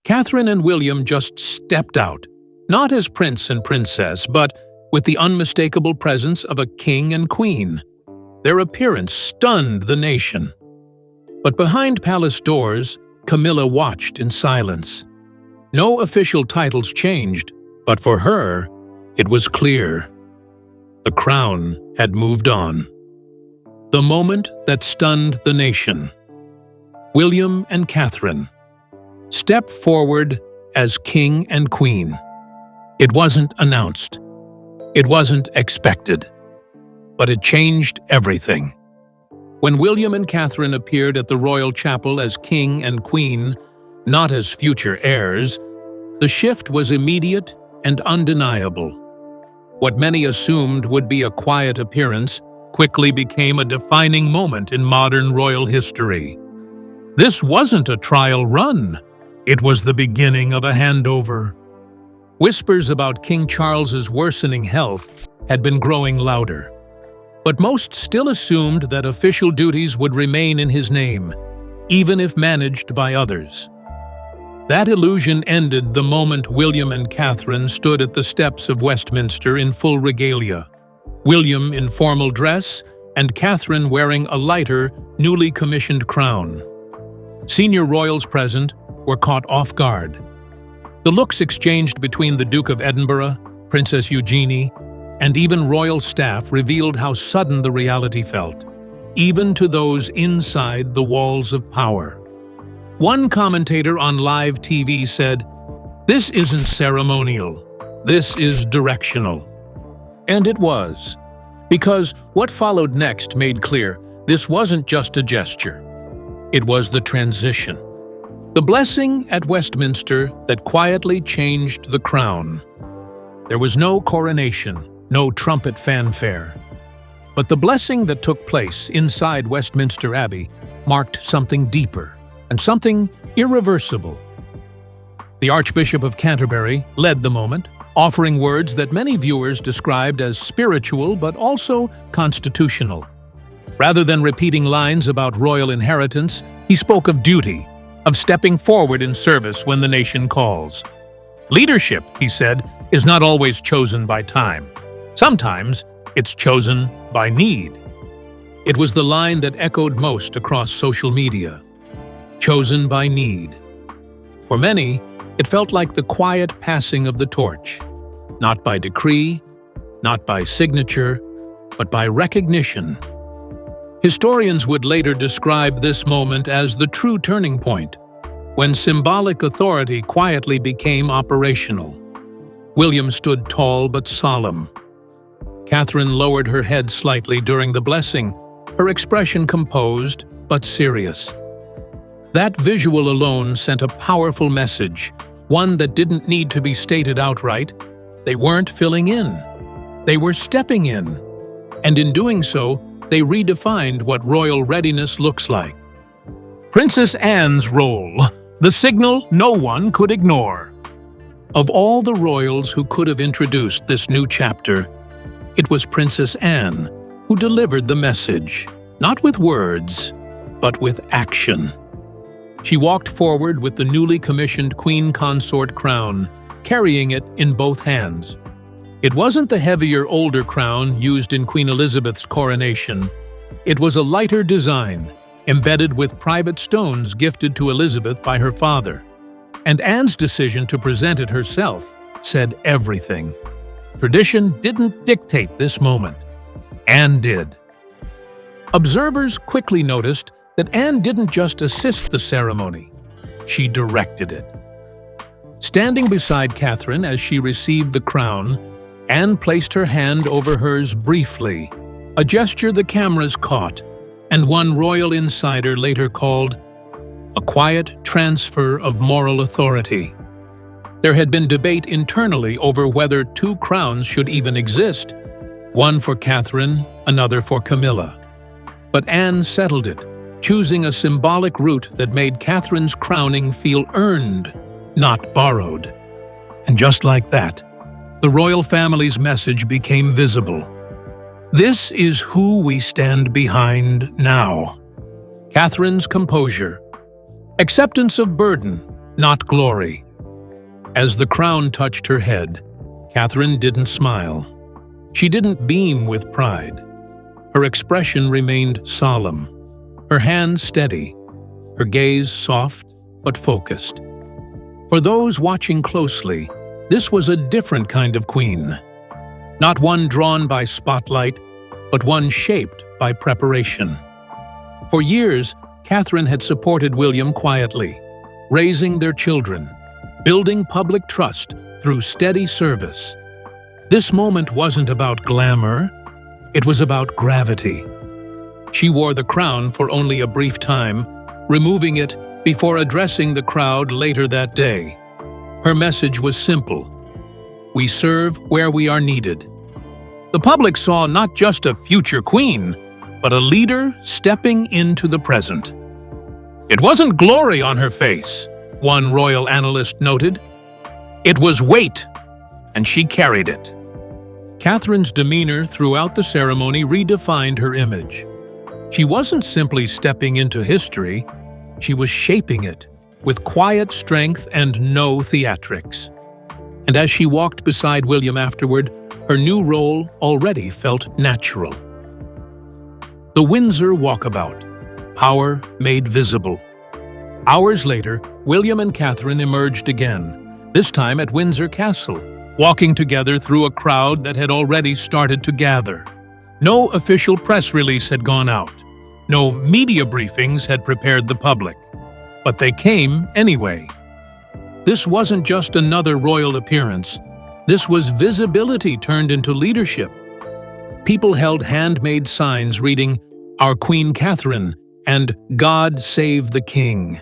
Catherine and William just stepped out, not as prince and princess, but with the unmistakable presence of a king and queen. Their appearance stunned the nation. But behind palace doors, Camilla watched in silence. No official titles changed, but for her, it was clear. The crown had moved on. The moment that stunned the nation. William and Catherine stepped forward as king and queen. It wasn't announced. It wasn't expected. But it changed everything. When William and Catherine appeared at the royal chapel as king and queen, not as future heirs, the shift was immediate and undeniable. What many assumed would be a quiet appearance quickly became a defining moment in modern royal history. This wasn't a trial run. It was the beginning of a handover. Whispers about King Charles's worsening health had been growing louder, but most still assumed that official duties would remain in his name, even if managed by others. That illusion ended the moment William and Catherine stood at the steps of Westminster in full regalia, William in formal dress and Catherine wearing a lighter, newly commissioned crown. Senior royals present were caught off guard. The looks exchanged between the Duke of Edinburgh, Princess Eugenie, and even royal staff revealed how sudden the reality felt, even to those inside the walls of power. One commentator on live TV said, "This isn't ceremonial, this is directional." And it was, because what followed next made clear this wasn't just a gesture. It was the transition. The blessing at Westminster that quietly changed the crown. There was no coronation, no trumpet fanfare. But the blessing that took place inside Westminster Abbey marked something deeper and something irreversible. The Archbishop of Canterbury led the moment, offering words that many viewers described as spiritual but also constitutional. Rather than repeating lines about royal inheritance, he spoke of duty, of stepping forward in service when the nation calls. Leadership, he said, is not always chosen by time. Sometimes it's chosen by need. It was the line that echoed most across social media. Chosen by need. For many, it felt like the quiet passing of the torch, not by decree, not by signature, but by recognition. Historians would later describe this moment as the true turning point, when symbolic authority quietly became operational. William stood tall but solemn. Catherine lowered her head slightly during the blessing, her expression composed but serious. That visual alone sent a powerful message, one that didn't need to be stated outright. They weren't filling in. They were stepping in. And in doing so, they redefined what royal readiness looks like. Princess Anne's role, the signal no one could ignore. Of all the royals who could have introduced this new chapter, it was Princess Anne who delivered the message, not with words, but with action. She walked forward with the newly commissioned Queen Consort crown, carrying it in both hands. It wasn't the heavier, older crown used in Queen Elizabeth's coronation. It was a lighter design, embedded with private stones gifted to Elizabeth by her father. And Anne's decision to present it herself said everything. Tradition didn't dictate this moment. Anne did. Observers quickly noticed that Anne didn't just assist the ceremony. She directed it. Standing beside Catherine as she received the crown, Anne placed her hand over hers briefly, a gesture the cameras caught, and one royal insider later called a quiet transfer of moral authority. There had been debate internally over whether two crowns should even exist, one for Catherine, another for Camilla. But Anne settled it, choosing a symbolic route that made Catherine's crowning feel earned, not borrowed. And just like that, the royal family's message became visible. This is who we stand behind now. Catherine's composure, acceptance of burden, not glory. As the crown touched her head, Catherine didn't smile. She didn't beam with pride. Her expression remained solemn, her hands steady, her gaze soft but focused. For those watching closely, this was a different kind of queen. Not one drawn by spotlight, but one shaped by preparation. For years, Catherine had supported William quietly, raising their children, building public trust through steady service. This moment wasn't about glamour, it was about gravity. She wore the crown for only a brief time, removing it before addressing the crowd later that day. Her message was simple: we serve where we are needed. The public saw not just a future queen, but a leader stepping into the present. It wasn't glory on her face, one royal analyst noted. It was weight, and she carried it. Catherine's demeanor throughout the ceremony redefined her image. She wasn't simply stepping into history, she was shaping it, with quiet strength and no theatrics. And as she walked beside William afterward, her new role already felt natural. The Windsor Walkabout, power made visible. Hours later, William and Catherine emerged again, this time at Windsor Castle, walking together through a crowd that had already started to gather. No official press release had gone out. No media briefings had prepared the public. But they came anyway. This wasn't just another royal appearance. This was visibility turned into leadership. People held handmade signs reading, "Our Queen Catherine," and "God Save the King."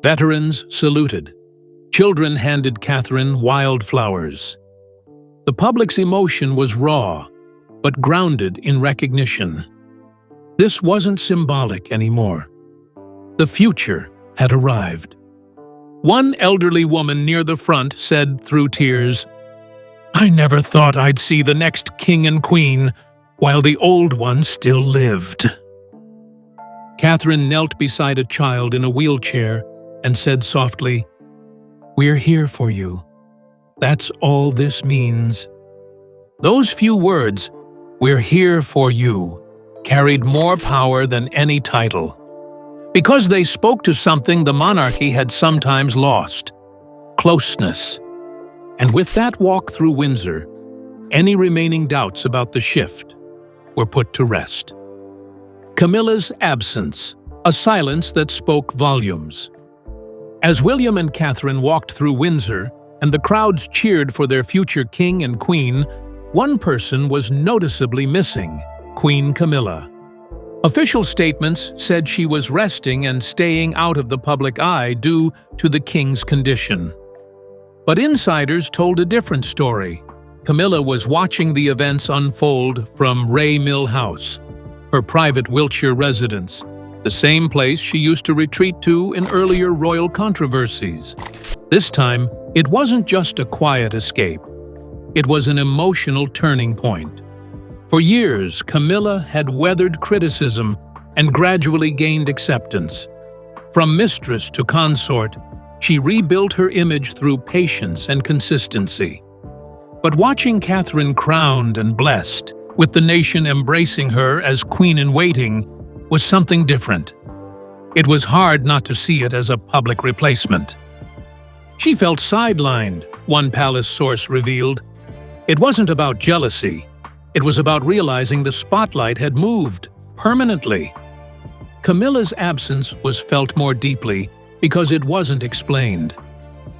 Veterans saluted. Children handed Catherine wildflowers. The public's emotion was raw, but grounded in recognition. This wasn't symbolic anymore. The future had arrived. One elderly woman near the front said through tears, "I never thought I'd see the next king and queen while the old one still lived." Catherine knelt beside a child in a wheelchair and said softly, "We're here for you. That's all this means." Those few words, "We're here for you," carried more power than any title. Because they spoke to something the monarchy had sometimes lost: closeness. And with that walk through Windsor, any remaining doubts about the shift were put to rest. Camilla's absence, a silence that spoke volumes. As William and Catherine walked through Windsor and the crowds cheered for their future king and queen, one person was noticeably missing: Queen Camilla. Official statements said she was resting and staying out of the public eye due to the king's condition. But insiders told a different story. Camilla was watching the events unfold from Ray Mill House, her private Wiltshire residence, the same place she used to retreat to in earlier royal controversies. This time, it wasn't just a quiet escape. It was an emotional turning point. For years, Camilla had weathered criticism and gradually gained acceptance. From mistress to consort, she rebuilt her image through patience and consistency. But watching Catherine crowned and blessed, with the nation embracing her as queen-in-waiting, was something different. It was hard not to see it as a public replacement. She felt sidelined, one palace source revealed. It wasn't about jealousy. It was about realizing the spotlight had moved permanently. Camilla's absence was felt more deeply because it wasn't explained.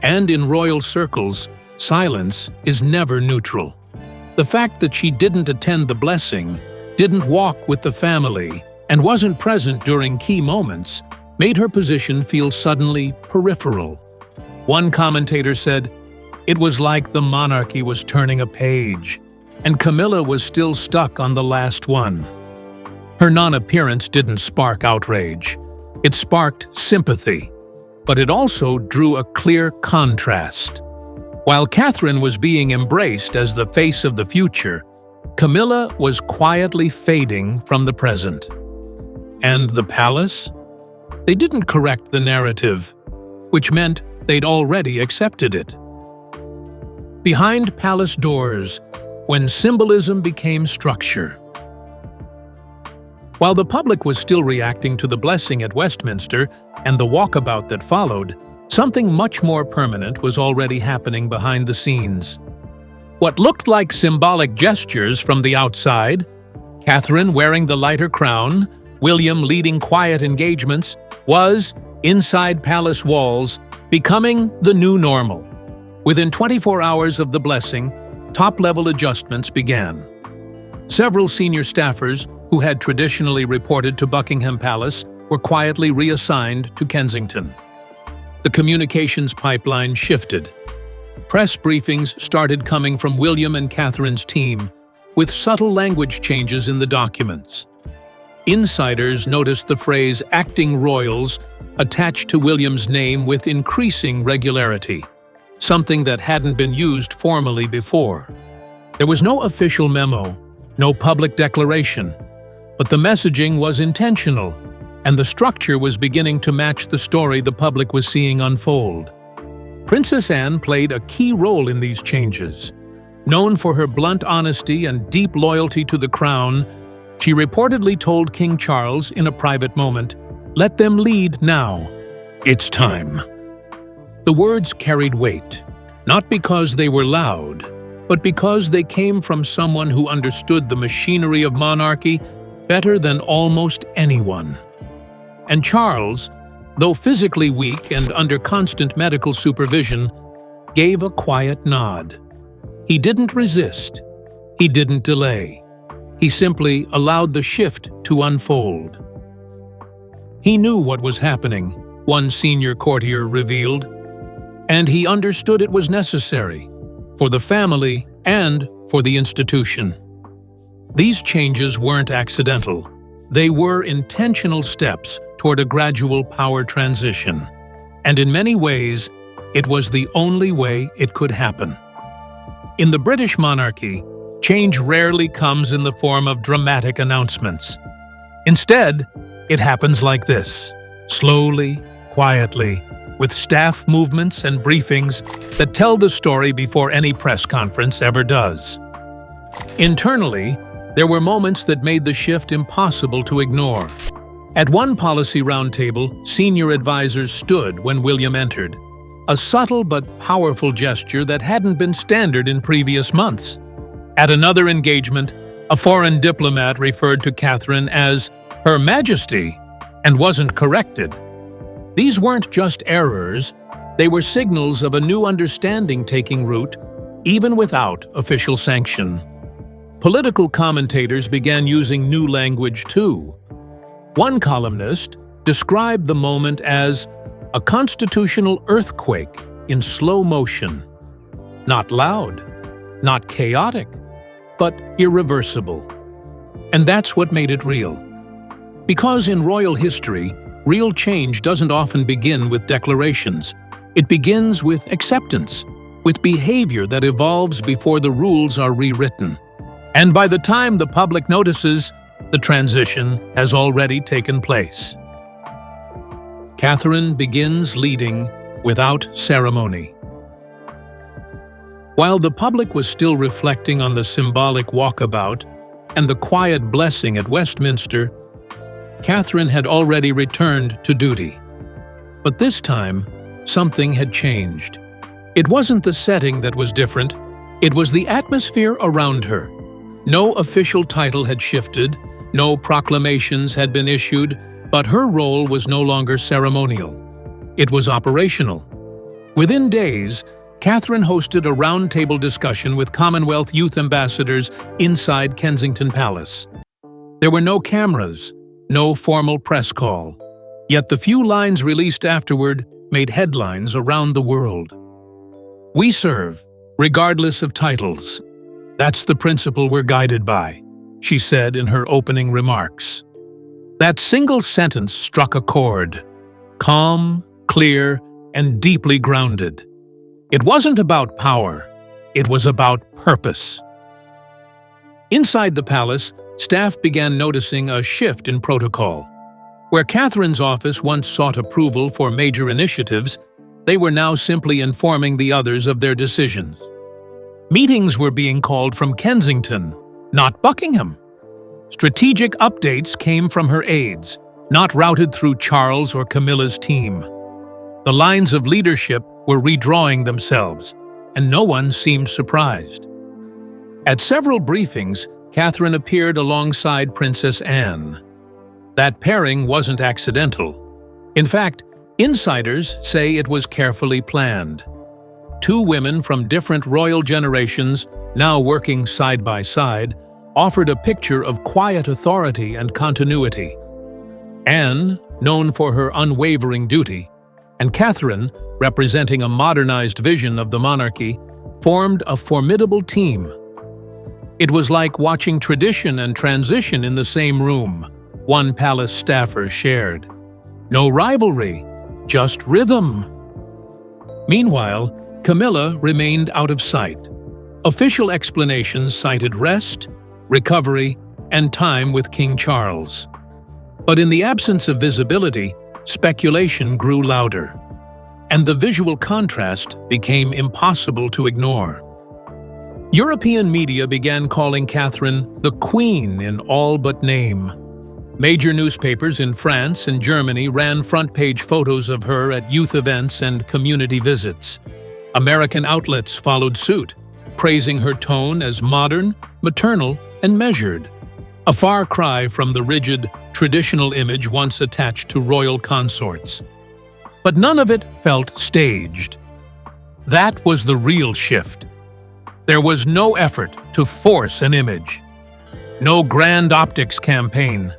And in royal circles, silence is never neutral. The fact that she didn't attend the blessing, didn't walk with the family, and wasn't present during key moments made her position feel suddenly peripheral. One commentator said, "It was like the monarchy was turning a page, and Camilla was still stuck on the last one." Her non-appearance didn't spark outrage. It sparked sympathy, but it also drew a clear contrast. While Catherine was being embraced as the face of the future, Camilla was quietly fading from the present. And the palace? They didn't correct the narrative. which meant they'd already accepted it. Behind palace doors, when symbolism became structure. While the public was still reacting to the blessing at Westminster and the walkabout that followed, something much more permanent was already happening behind the scenes. What looked like symbolic gestures from the outside, Catherine wearing the lighter crown, William leading quiet engagements, was, inside palace walls, becoming the new normal. Within 24 hours of the blessing, top-level adjustments began. Several senior staffers who had traditionally reported to Buckingham Palace were quietly reassigned to Kensington. The communications pipeline shifted. Press briefings started coming from William and Catherine's team, with subtle language changes in the documents. Insiders noticed the phrase "acting royals" attached to William's name with increasing regularity, something that hadn't been used formally before. There was no official memo, no public declaration, but the messaging was intentional, and the structure was beginning to match the story the public was seeing unfold. Princess Anne played a key role in these changes. Known for her blunt honesty and deep loyalty to the crown, she reportedly told King Charles in a private moment, "Let them lead now. It's time." The words carried weight, not because they were loud, but because they came from someone who understood the machinery of monarchy better than almost anyone. And Charles, though physically weak and under constant medical supervision, gave a quiet nod. He didn't resist. He didn't delay. He simply allowed the shift to unfold. He knew what was happening, one senior courtier revealed, and he understood it was necessary for the family and for the institution. These changes weren't accidental. They were intentional steps toward a gradual power transition, and in many ways, it was the only way it could happen. In the British monarchy, change rarely comes in the form of dramatic announcements. Instead, it happens like this, slowly, quietly, with staff movements and briefings that tell the story before any press conference ever does. Internally, there were moments that made the shift impossible to ignore. At one policy roundtable, senior advisors stood when William entered, a subtle but powerful gesture that hadn't been standard in previous months. At another engagement, a foreign diplomat referred to Catherine as Her Majesty and wasn't corrected. These weren't just errors, they were signals of a new understanding taking root, even without official sanction. Political commentators began using new language too. One columnist described the moment as a constitutional earthquake in slow motion. Not loud, not chaotic, but irreversible. And that's what made it real. Because in royal history, real change doesn't often begin with declarations. It begins with acceptance, with behavior that evolves before the rules are rewritten. And by the time the public notices, the transition has already taken place. Catherine begins leading without ceremony. While the public was still reflecting on the symbolic walkabout and the quiet blessing at Westminster, Catherine had already returned to duty. But this time, something had changed. It wasn't the setting that was different, it was the atmosphere around her. No official title had shifted, no proclamations had been issued, but her role was no longer ceremonial. It was operational. Within days, Catherine hosted a roundtable discussion with Commonwealth youth ambassadors inside Kensington Palace. There were no cameras, no formal press call, yet the few lines released afterward made headlines around the world. "We serve, regardless of titles. That's the principle we're guided by," she said in her opening remarks. That single sentence struck a chord, calm, clear, and deeply grounded. It wasn't about power, it was about purpose. Inside the palace, staff began noticing a shift in protocol. Where Catherine's office once sought approval for major initiatives, They were now simply informing the others of their decisions. Meetings were being called from Kensington, not Buckingham. Strategic updates came from her aides, not routed through Charles or Camilla's team. The lines of leadership were redrawing themselves, and no one seemed surprised. At several briefings, Catherine appeared alongside Princess Anne. That pairing wasn't accidental. In fact, insiders say it was carefully planned. Two women from different royal generations, now working side by side, offered a picture of quiet authority and continuity. Anne, known for her unwavering duty, and Catherine, representing a modernized vision of the monarchy, formed a formidable team. It was like watching tradition and transition in the same room, one palace staffer shared. No rivalry, just rhythm. Meanwhile, Camilla remained out of sight. Official explanations cited rest, recovery, and time with King Charles. But in the absence of visibility, speculation grew louder, and the visual contrast became impossible to ignore. European media began calling Catherine the Queen in all but name. Major newspapers in France and Germany ran front-page photos of her at youth events and community visits. American outlets followed suit, praising her tone as modern, maternal, and measured, a far cry from the rigid, traditional image once attached to royal consorts. But none of it felt staged. That was the real shift. There was no effort to force an image. No grand optics campaign.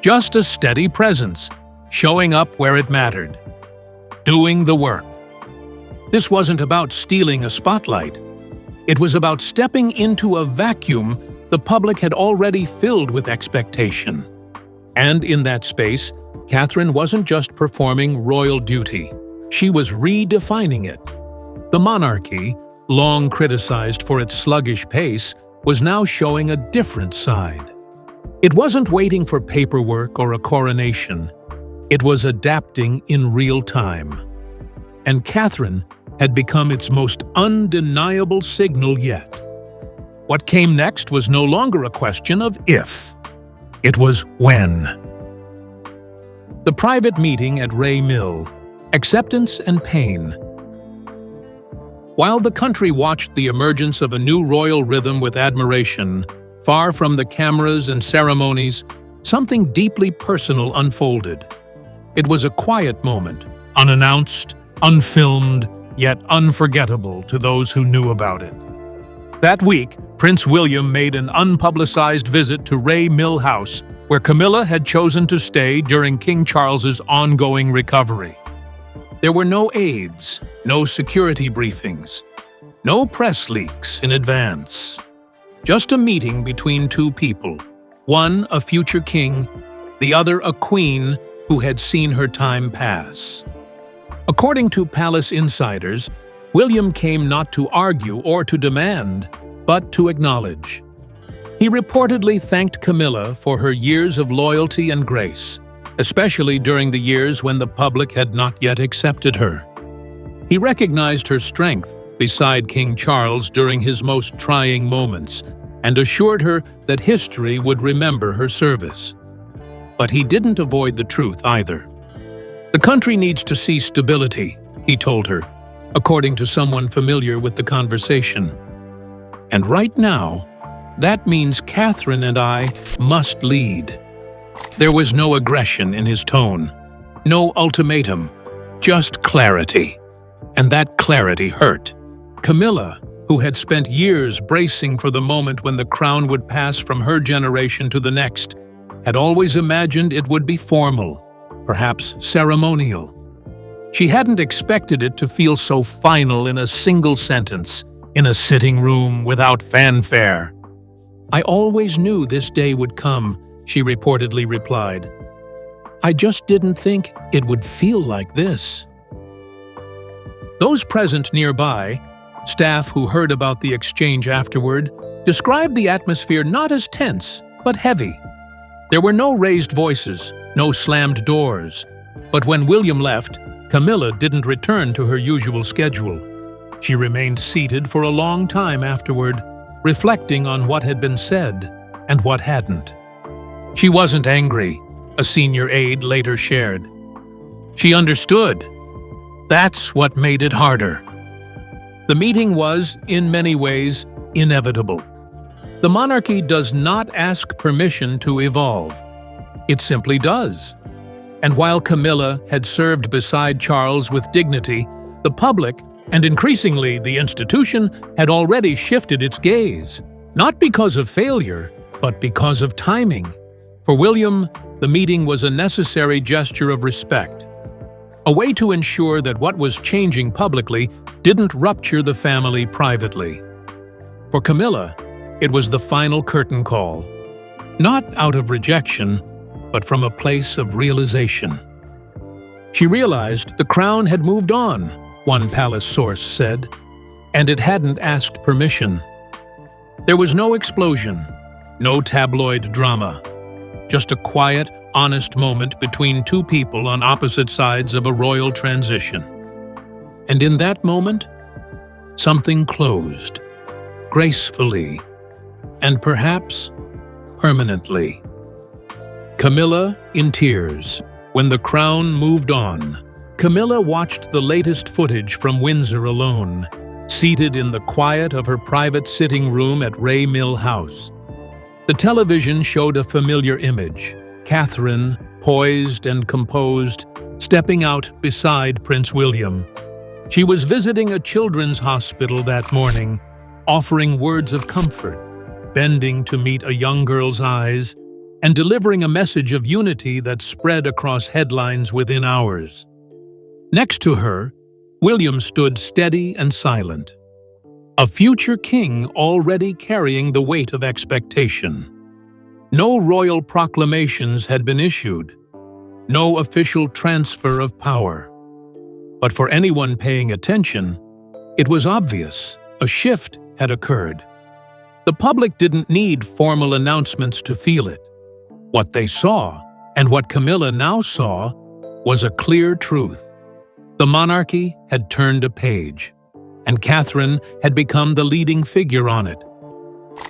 Just a steady presence, showing up where it mattered. Doing the work. This wasn't about stealing a spotlight. It was about stepping into a vacuum the public had already filled with expectation. And in that space, Catherine wasn't just performing royal duty. She was redefining it. The monarchy, long criticized for its sluggish pace, was now showing a different side. It wasn't waiting for paperwork or a coronation. It was adapting in real time. And Catherine had become its most undeniable signal yet. What came next was no longer a question of if. It was when. The private meeting at Ray Mill. Acceptance and pain. While the country watched the emergence of a new royal rhythm with admiration, far from the cameras and ceremonies, something deeply personal unfolded. It was a quiet moment, unannounced, unfilmed, yet unforgettable to those who knew about it. That week, Prince William made an unpublicized visit to Ray Mill House, where Camilla had chosen to stay during King Charles's ongoing recovery. There were no aides, no security briefings, no press leaks in advance. Just a meeting between two people, one a future king, the other a queen who had seen her time pass. According to palace insiders, William came not to argue or to demand, but to acknowledge. He reportedly thanked Camilla for her years of loyalty and grace, especially during the years when the public had not yet accepted her. He recognized her strength beside King Charles during his most trying moments and assured her that history would remember her service. But he didn't avoid the truth either. The country needs to see stability, he told her, according to someone familiar with the conversation. And right now, that means Catherine and I must lead. There was no aggression in his tone, no ultimatum, just clarity. And that clarity hurt. Camilla, who had spent years bracing for the moment when the crown would pass from her generation to the next, had always imagined it would be formal, perhaps ceremonial. She hadn't expected it to feel so final in a single sentence, in a sitting room without fanfare. "I always knew this day would come," she reportedly replied. "I just didn't think it would feel like this." Those present nearby, staff who heard about the exchange afterward, described the atmosphere not as tense, but heavy. There were no raised voices, no slammed doors, but when William left, Camilla didn't return to her usual schedule. She remained seated for a long time afterward, reflecting on what had been said and what hadn't. She wasn't angry, a senior aide later shared. She understood. That's what made it harder. The meeting was, in many ways, inevitable. The monarchy does not ask permission to evolve. It simply does. And while Camilla had served beside Charles with dignity, the public, and increasingly the institution, had already shifted its gaze, not because of failure, but because of timing. For William, the meeting was a necessary gesture of respect, a way to ensure that what was changing publicly didn't rupture the family privately. For Camilla, it was the final curtain call, not out of rejection, but from a place of realization. She realized the crown had moved on, one palace source said, and it hadn't asked permission. There was no explosion, no tabloid drama, just a quiet, honest moment between two people on opposite sides of a royal transition. And in that moment, something closed, gracefully, and perhaps permanently. Camilla in tears. When the crown moved on, Camilla watched the latest footage from Windsor alone, seated in the quiet of her private sitting room at Ray Mill House. The television showed a familiar image, Catherine, poised and composed, stepping out beside Prince William. She was visiting a children's hospital that morning, offering words of comfort, bending to meet a young girl's eyes, and delivering a message of unity that spread across headlines within hours. Next to her, William stood steady and silent, a future king already carrying the weight of expectation. No royal proclamations had been issued, no official transfer of power. But for anyone paying attention, it was obvious a shift had occurred. The public didn't need formal announcements to feel it. What they saw, and what Camilla now saw, was a clear truth. The monarchy had turned a page, and Catherine had become the leading figure on it.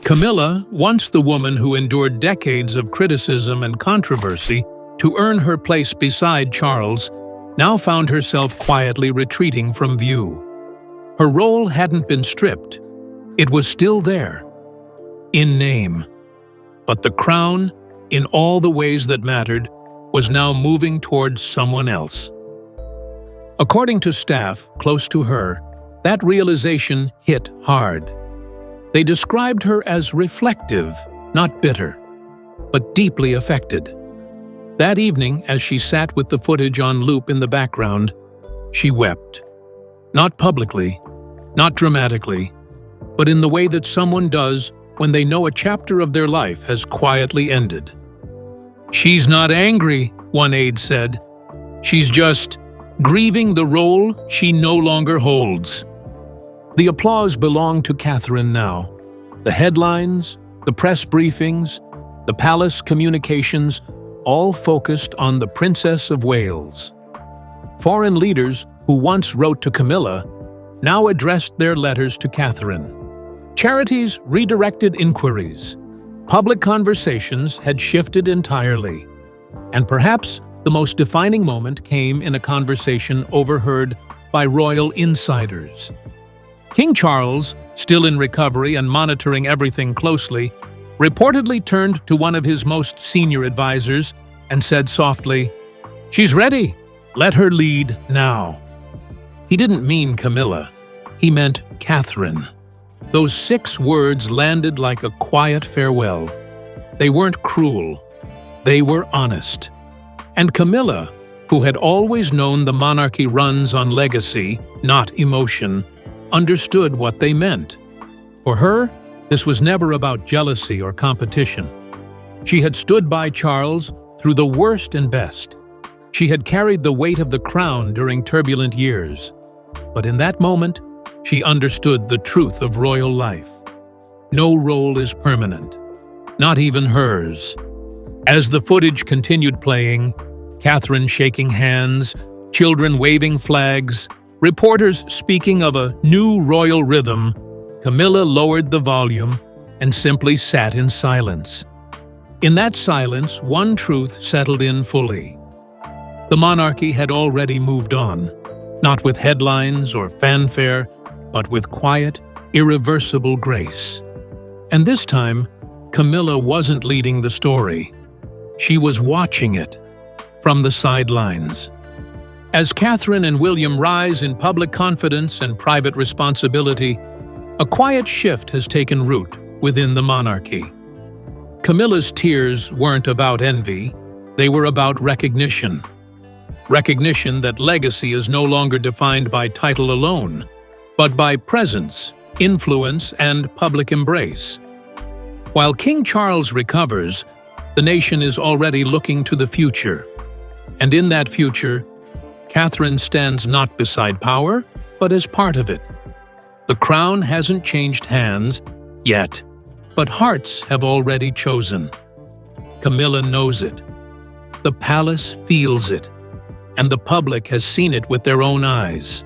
Camilla, once the woman who endured decades of criticism and controversy to earn her place beside Charles, now found herself quietly retreating from view. Her role hadn't been stripped. It was still there, in name. But the crown, in all the ways that mattered, was now moving towards someone else. According to staff close to her, that realization hit hard. They described her as reflective, not bitter, but deeply affected. That evening, as she sat with the footage on loop in the background, she wept. Not publicly, not dramatically, but in the way that someone does when they know a chapter of their life has quietly ended. "She's not angry," one aide said. "She's just grieving the role she no longer holds." The applause belonged to Catherine now. The headlines, the press briefings, the palace communications, all focused on the Princess of Wales. Foreign leaders who once wrote to Camilla now addressed their letters to Catherine. Charities redirected inquiries. Public conversations had shifted entirely. And perhaps the most defining moment came in a conversation overheard by royal insiders. King Charles, still in recovery and monitoring everything closely, reportedly turned to one of his most senior advisors and said softly, "She's ready. Let her lead now." He didn't mean Camilla. He meant Catherine. Those 6 words landed like a quiet farewell. They weren't cruel. They were honest. And Camilla, who had always known the monarchy runs on legacy, not emotion, understood what they meant. For her, this was never about jealousy or competition. She had stood by Charles through the worst and best. She had carried the weight of the crown during turbulent years. But in that moment, she understood the truth of royal life. No role is permanent, not even hers. As the footage continued playing, Catherine shaking hands, Children waving flags, reporters speaking of a new royal rhythm, Camilla lowered the volume and simply sat in silence. In that silence, one truth settled in fully. The monarchy had already moved on, not with headlines or fanfare, but with quiet, irreversible grace. And this time, Camilla wasn't leading the story. She was watching it from the sidelines. As Catherine and William rise in public confidence and private responsibility, a quiet shift has taken root within the monarchy. Camilla's tears weren't about envy, they were about recognition. Recognition that legacy is no longer defined by title alone, but by presence, influence, and public embrace. While King Charles recovers, the nation is already looking to the future. And in that future, Catherine stands not beside power, but as part of it. The crown hasn't changed hands yet, but hearts have already chosen. Camilla knows it. The palace feels it, and the public has seen it with their own eyes.